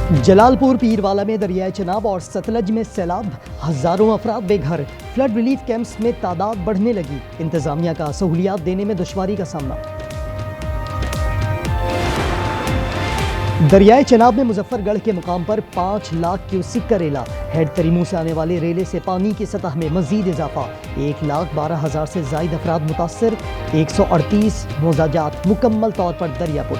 जलालपुर पीरवाला में दरियाए चनाब और सतलज में सैलाब, हजारों अफराद बेघर। फ्लड रिलीफ कैंप्स में तादाद बढ़ने लगी। इंतजामिया का सहूलियात देने में दुश्वारी का सामना। दरियाए चनाब में मुजफ्फरगढ़ के मुकाम पर 5 लाख क्यूसिक का रेला। हेड तरीमू से आने वाले रेले से पानी की सतह में मजीद इजाफा। 1,12,000 से जायद अफराद मुतासर। 138 मोजाजात मुकम्मल तौर पर दरियापुर।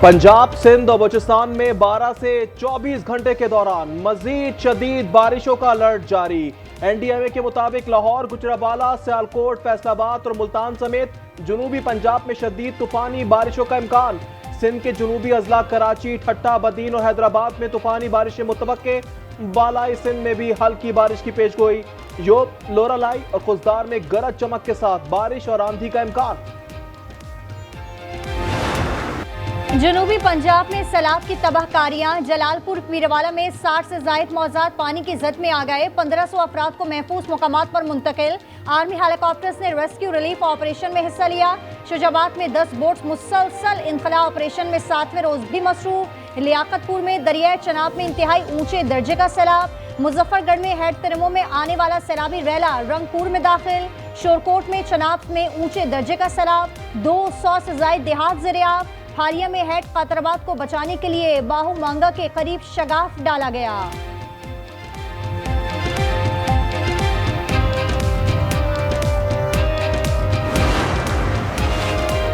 पंजाब, सिंध और बलूचिस्तान में 12 से 24 घंटे के दौरान मजीद शदीद बारिशों का अलर्ट जारी। एनडीएमए के मुताबिक लाहौर, गुजरांवाला, सियालकोट, फैसलाबाद और मुल्तान समेत जुनूबी पंजाब में शदीद तूफानी बारिशों का इम्कान। सिंध के जुनूबी अजला कराची, ठट्टा, बदीन और हैदराबाद में तूफानी बारिशें मुतवक्के। बालाई सिंध में भी हल्की बारिश की पेशगोई। योब, लोरालाई और खुजदार में गरज चमक के साथ बारिश और आंधी का इम्कान। जनूबी पंजाब में सैलाब की तबाहकारियां। जलालपुर पीरवाला में 60 से जायद मौजाद पानी की जद में आ गए। 1500 अफराद को महफूज मुकामात पर मुंतकिल। आर्मी हेलीकॉप्टर्स ने रेस्क्यू रिलीफ ऑपरेशन में हिस्सा लिया। शुजाबाद में 10 बोट्स मुसलसल इनखला ऑपरेशन में 7वें रोज भी मसरूफ। लियाकतपुर में दरियाए चनाब में इंतहाई ऊंचे दर्जे का सैलाब। मुजफ्फरगढ़ में हेड तरीमो में आने वाला सैलाबी रैला रंगपुर में दाखिल। शोरकोट में चनाब में ऊंचे दर्जे का सैलाब। 200 से जायद देहात ज़रियाब। हालिया में हेड कातराबाद को बचाने के लिए बाहू मांगा के करीब शगाफ डाला गया।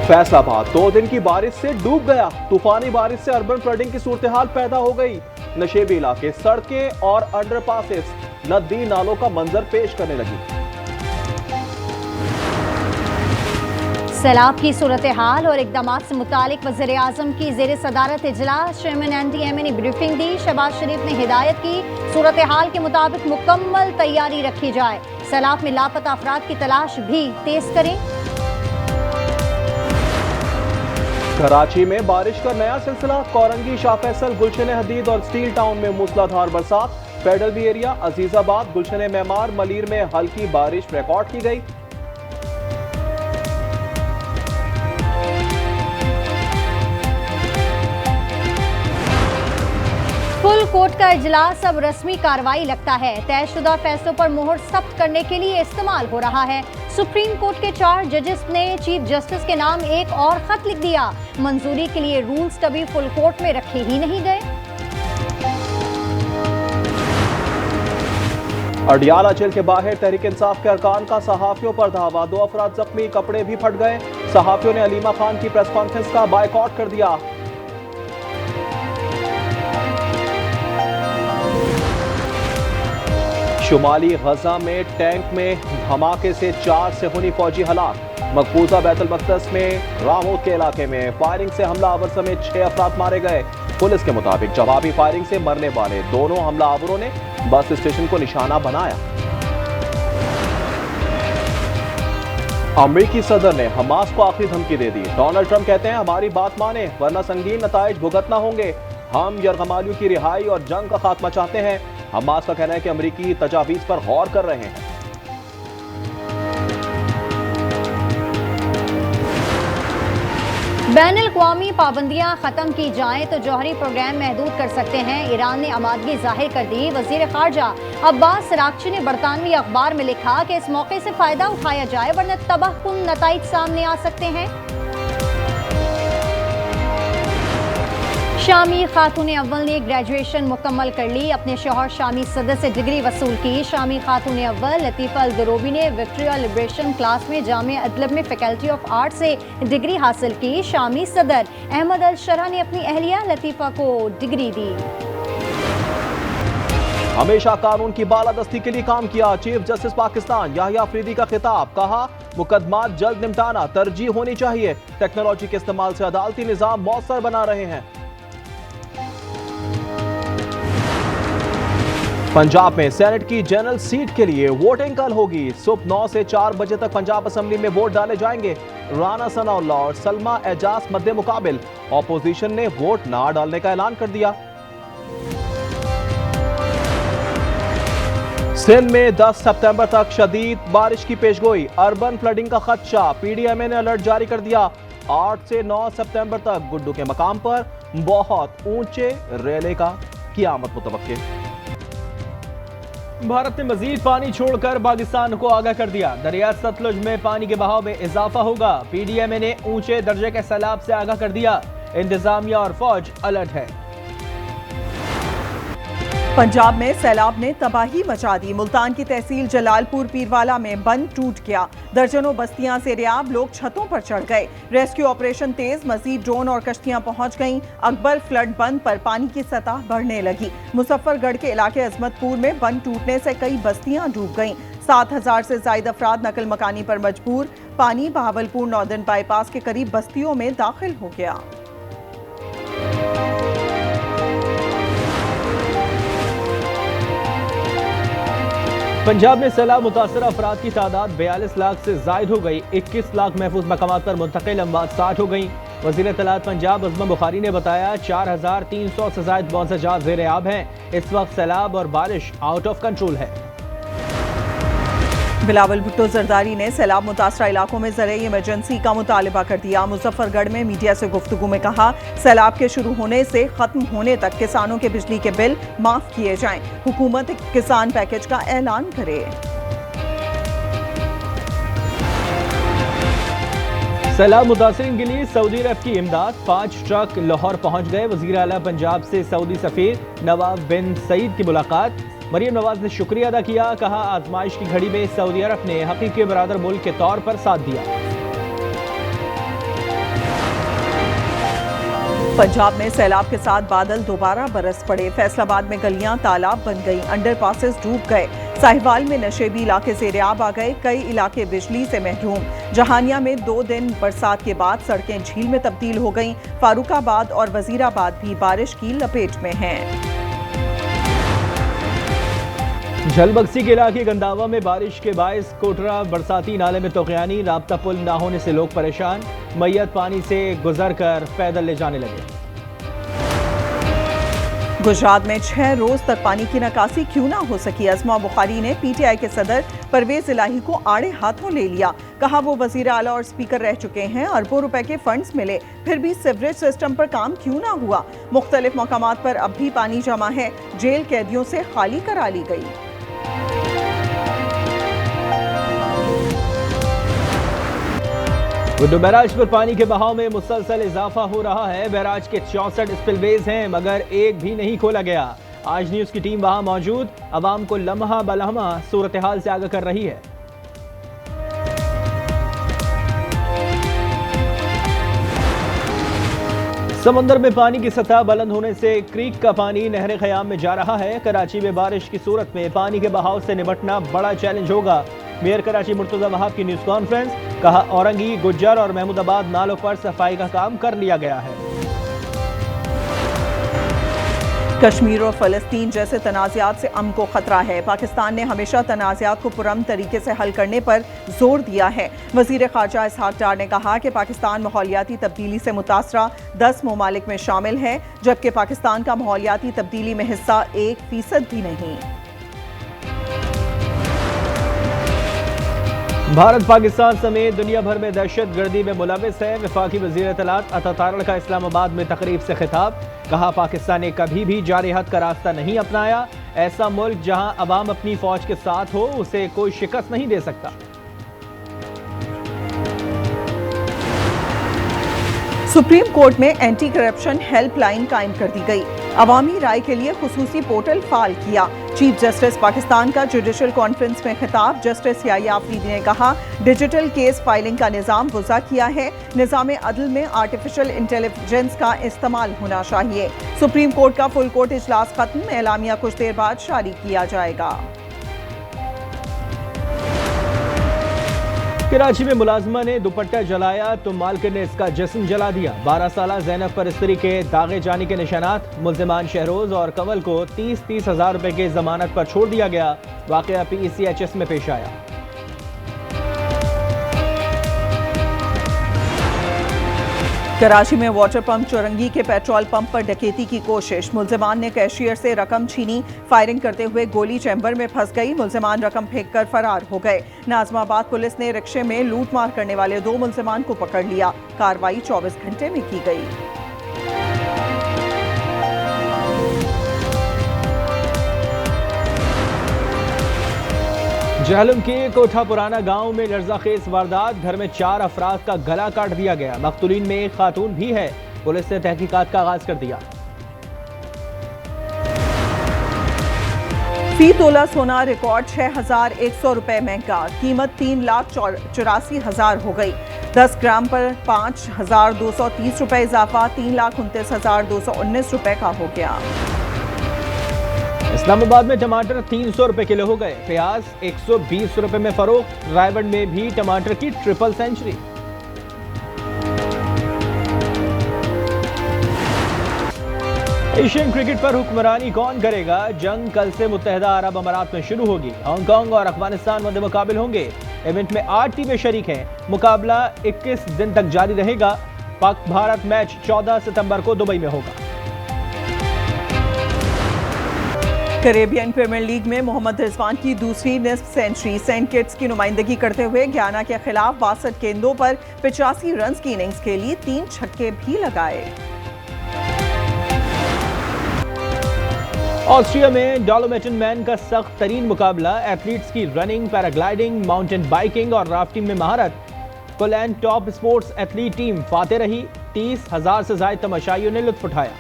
फैसलाबाद 2 दिन की बारिश से डूब गया। तूफानी बारिश से अर्बन फ्लडिंग की सूरत हाल पैदा हो गई। नशेबी इलाके, सड़कें और अंडरपासेस नदी नालों का मंजर पेश करने लगी। सैलाब की सूरत हाल और इकदाम से मुतालिक वज़ीर आज़म की ज़ेर सदारत इजलास चेयरमैन एनडीएमए ने ब्रीफिंग दी। शहबाज शरीफ ने हिदायत की सूरत हाल के मुताबिक मुकम्मल तैयारी रखी जाए। सैलाब में लापता अफराद की तलाश भी तेज करें। कराची में बारिश का नया सिलसिला। कोरंगी, शाह फैसल, गुलशन हदीद और स्टील टाउन में मूसलाधार बरसात। फेडरल बी एरिया, अजीजाबाद, गुलशन मेमार, मलीर में हल्की बारिश रिकॉर्ड की गई। फुल कोर्ट का इजलास अब रस्मी कार्रवाई लगता है। तयशुदा फैसलों पर मोहर सख्त करने के लिए इस्तेमाल हो रहा है। सुप्रीम कोर्ट के 4 जजेस ने चीफ जस्टिस के नाम एक और खत लिख दिया। मंजूरी के लिए रूल्स कभी फुल कोर्ट में रखे ही नहीं गए। अडियाला जेल के बाहर तहरीक इंसाफ के अरकान का सहाफियों पर धावा। 2 अफराद जख्मी, कपड़े भी फट गए। सहाफियों ने अलीमा खान की प्रेस कॉन्फ्रेंस का बायकॉट कर दिया। शुमाली गजा में टैंक में धमाके से 4 सेहूनी फौजी हलाक। मकबूजा बैतुल मक़दस में रामोद के इलाके में फायरिंग से हमलावर समेत 6 अफराद मारे गए। पुलिस के मुताबिक जवाबी फायरिंग से मरने वाले दोनों हमलावरों ने बस स्टेशन को निशाना बनाया। अमेरिकी सदर ने हमास को आखिरी धमकी दे दी। डोनाल्ड ट्रंप कहते हैं हमारी बात माने वरना संगीन नताइज भुगतना होंगे। हम यरगमालियों की रिहाई और जंग का खात्मा चाहते हैं। हमास का कहना है कि अमेरिकी तजावीज पर गौर कर रहे हैं। बैनुल-अक़वामी पाबंदियां खत्म की जाएं तो जौहरी प्रोग्राम महदूद कर सकते हैं। ईरान ने आमादगी जाहिर कर दी। वजीर खारजा अब्बास अरागची ने बरतानवी अखबार में लिखा कि इस मौके से फायदा उठाया जाए वरना तबाहकुन नताइज सामने आ सकते हैं। शामी खातून अव्वल ने ग्रेजुएशन मुकम्मल कर ली। अपने शौहर शामी सदर से डिग्री वसूल की। शामी खातून अव्वल लतीफ़ा अल-दरोबी ने विक्टोरिया लिबरेशन क्लास में जामिया अदलब में फैकल्टी ऑफ आर्ट से डिग्री हासिल की। शामी सदर अहमद अल शरा ने अपनी अहलिया लतीफ़ा को डिग्री दी। हमेशा कानून की बालादस्ती के लिए काम किया। चीफ जस्टिस पाकिस्तान याहिया अफरीदी का खिताब। कहा मुकदमात जल्द निपटाना तरजीह होनी चाहिए। टेक्नोलॉजी के इस्तेमाल से अदालती निज़ाम मौसर बना रहे हैं। पंजाब में सेनेट की जनरल सीट के लिए वोटिंग कल होगी। सुबह 9 से 4 बजे तक पंजाब असेंबली में वोट डाले जाएंगे। राना सनाउल्लाह और सलमा एजाज मद्दे मुकाबिल। ऑपोजिशन ने वोट ना डालने का ऐलान कर दिया। सिंध में 10 सितंबर तक शदीद बारिश की पेशगोई, अर्बन फ्लडिंग का खदशा, पीडीएमए ने अलर्ट जारी कर दिया। 8 से 9 सितंबर तक गुड्डू के मकाम पर बहुत ऊंचे रेले का क़यामत मुतवक्के। भारत ने मजीद पानी छोड़कर पाकिस्तान को आगाह कर दिया, दरिया सतलुज में पानी के बहाव में इजाफा होगा। पीडीएमए ने ऊंचे दर्जे के सैलाब से आगाह कर दिया, इंतजामिया और फौज अलर्ट है। पंजाब में सैलाब ने तबाही मचा दी, मुल्तान की तहसील जलालपुर पीरवाला में बंद टूट गया, दर्जनों बस्तियां से रियाब, लोग छतों पर चढ़ गए। रेस्क्यू ऑपरेशन तेज, मजीद ड्रोन और कश्तियां पहुंच गईं। अकबर फ्लड बंद पर पानी की सतह बढ़ने लगी। मुजफ्फरगढ़ के इलाके अजमतपुर में बंद टूटने से कई बस्तियां डूब गईं। 7,000 से ज्यादा अफराद नकल मकानी पर मजबूर। पानी बहावलपुर नॉर्दर्न बाईपास के करीब बस्तियों में दाखिल हो गया। पंजाब में सैलाब मुतासर अफराद की तादाद 42 लाख से जायद हो गई। 21 लाख महफूज मकामात पर मुंतकिल, अमवात 60 हो गई। वज़ीर इत्तलात पंजाब अज़्म बुखारी ने बताया 4,300 से जायद मौज़ाजात ज़ेर-ए-आब हैं। इस वक्त सैलाब और बारिश आउट ऑफ कंट्रोल है। बिलावल भुट्टो जरदारी ने सैलाब मुतासरा इलाकों में ज़रूरी इमरजेंसी का मुतालबा कर दिया। मुजफ्फरगढ़ में मीडिया से गुफ्तगू में कहा, सैलाब के शुरू होने से खत्म होने तक किसानों के बिजली के बिल माफ किए जाएं। हुकूमत किसान पैकेज का ऐलान करे। सैलाब मुतासरीन के लिए सऊदी अरब की इमदाद, 5 ट्रक लाहौर पहुंच गए। वज़ीर आला पंजाब से सऊदी सफीर नवाब बिन सईद की मुलाकात, मरियम नवाज ने शुक्रिया अदा किया, कहा आजमाइश की घड़ी में सऊदी अरब ने हकीकी बरादर मुल्क के तौर पर साथ दिया। पंजाब में सैलाब के साथ बादल दोबारा बरस पड़े। फैसलाबाद में गलियां तालाब बन गई, अंडरपासेस डूब गए। साहिवाल में नशेबी इलाके ज़ेर-ए-आब आ गए, कई इलाके बिजली से महरूम। जहानिया में 2 दिन बरसात के बाद सड़कें झील में तब्दील हो गईं। फारूकाबाद और वजीराबाद भी बारिश की लपेट में हैं। झलबक्सी के इलाके गंदावा में बारिश के बायस कोटरा बरसाती नाले में तोगयानी, राब्ता पुल न होने से लोग परेशान। मैयत पानी से गुजर कर पैदल ले जाने लगे। गुजरात में 6 रोज तक पानी की निकासी क्यों ना हो सकी। अज़्मा बुखारी ने पीटीआई के सदर परवेज इलाही को आड़े हाथों ले लिया, कहा वो वजीर आला और स्पीकर रह चुके हैं, अरबों रुपए के फंड्स मिले, फिर भी सीवरेज सिस्टम पर काम क्यों ना हुआ। मुख्तलिफ मकामात पर अब भी पानी जमा है, जेल कैदियों से खाली करा ली गई। गुड्डू बैराज पर पानी के बहाव में मुसलसल इजाफा हो रहा है। बैराज के 64 स्पिलवेज हैं, मगर एक भी नहीं खोला गया। आज न्यूज की टीम वहां मौजूद, अवाम को लम्हा बलम्हा सूरत हाल से आगाह कर रही है। समंदर में पानी की सतह बुलंद होने से क्रीक का पानी नहर ख़याम में जा रहा है। कराची में बारिश की सूरत में पानी के बहाव से निपटना बड़ा चैलेंज होगा। मेयर कराची मुर्तज़ा वहाब की न्यूज़ कॉन्फ्रेंस, कहा औरंगी, गुज्जर और महमूदाबाद नालों पर सफाई का काम कर लिया गया है। कश्मीर और फ़लस्तीन जैसे तनाज़ात से अमन को खतरा है। पाकिस्तान ने हमेशा तनाज़ात को पुरअमन तरीके से हल करने पर जोर दिया है। वज़ीर ख़ारजा इसहाक़ डार ने कहा कि पाकिस्तान माहौलियाती तब्दीली से मुतासरा 10 ममालिक में शामिल है, जबकि पाकिस्तान का माहौलियाती तब्दीली में हिस्सा 1% भी नहीं। भारत पाकिस्तान समेत दुनिया भर में दहशत गर्दी में मुलविस है। वफाकी वज़ीर इत्तलात अता तारड़ का इस्लामाबाद में तकरीब से खिताब, कहा पाकिस्तान ने कभी भी जारहत का रास्ता नहीं अपनाया। ऐसा मुल्क जहां अवाम अपनी फौज के साथ हो, उसे कोई शिकस्त नहीं दे सकता। सुप्रीम कोर्ट में एंटी करप्शन हेल्पलाइन कायम कर दी गई। अवामी राय के लिए खुसूसी पोर्टल फाल किया। चीफ जस्टिस पाकिस्तान का जुडिशल कॉन्फ्रेंस में खिताब, जस्टिस याहिया अफरीदी ने कहा डिजिटल केस फाइलिंग का निज़ाम वज़ा किया है। निज़ाम अदल में आर्टिफिशियल इंटेलिजेंस का इस्तेमाल होना चाहिए। सुप्रीम कोर्ट का फुल कोर्ट इजलास खत्म, एलामिया कुछ देर बाद जारी किया जाएगा। कराची में मुलाजमा ने दुपट्टा जलाया तो मालकिन ने इसका जिस्म जला दिया। 12 साला ज़ैनब परस्तरी के दागे जाने के निशानात। मुल्जिमान शहरोज और कंवल को 30-30 हज़ार रुपए की जमानत पर छोड़ दिया गया। वाक़या PCHS में पेश आया। कराची में वाटर पंप चौरंगी के पेट्रोल पंप पर डकैती की कोशिश। मुल्जिमान ने कैशियर से रकम छीनी। फायरिंग करते हुए गोली चैम्बर में फंस गई। मुल्जिमान रकम फेंककर फरार हो गए। नाजमाबाद पुलिस ने रिक्शे में लूटमार करने वाले 2 मुल्जिमान को पकड़ लिया। कार्रवाई 24 घंटे में की गई। जहलम के कोठा पुराना गांव में लर्जाखेज वारदात। घर में 4 अफराद का गला काट दिया गया। मकतूलीन में एक खातून भी है। पुलिस ने तहकीकात का आगाज कर दिया। फी तोला सोना रिकॉर्ड 6,100 रुपए महंगा। कीमत 3,84,000 हो गई। 10 ग्राम पर 5,230 रुपए इजाफा 3,29,219 रुपए का हो गया। इस्लामाबाद में टमाटर 300 रुपए किलो हो गए। प्याज 120 रुपए में फरोख्त। रायगढ़ में भी टमाटर की ट्रिपल सेंचुरी। एशियन क्रिकेट पर हुक्मरानी कौन करेगा? जंग कल से मुत्तहिदा अरब अमारात में शुरू होगी। हांगकांग और अफगानिस्तान मध्य मुकाबिल होंगे। इवेंट में 8 टीमें शरीक हैं। मुकाबला 21 दिन तक जारी रहेगा। पाक भारत मैच 14 सितंबर को दुबई में होगा। कैरेबियन प्रीमियर लीग में मोहम्मद रिजवान की दूसरी निस्फ सेंचुरी। सेंट किट्स की नुमाइंदगी करते हुए गयाना के खिलाफ 62 गेंदों पर 85 रन की इनिंग्स खेली। 3 छक्के भी लगाए। ऑस्ट्रिया में डॉलोमेटन मैन का सख्त तरीन मुकाबला। एथलीट्स की रनिंग, पैराग्लाइडिंग, माउंटेन बाइकिंग और राफ्टिंग में महारत। Poland top sports athlete team फाते रही। 30,000 से ज्यादा तमाशाइयों ने लुत्फ उठाया।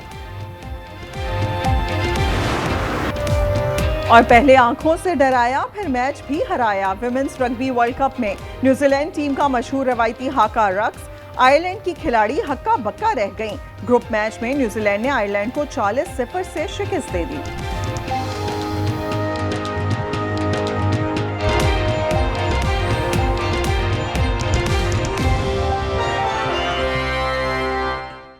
और पहले आंखों से डराया, फिर मैच भी हराया। विमेंस रग्बी वर्ल्ड कप में न्यूजीलैंड टीम का मशहूर रवायती हाका रक्स। आयरलैंड की खिलाड़ी हक्का बक्का रह गईं। ग्रुप मैच में न्यूजीलैंड ने आयरलैंड को 40-0 से शिकस्त दे दी।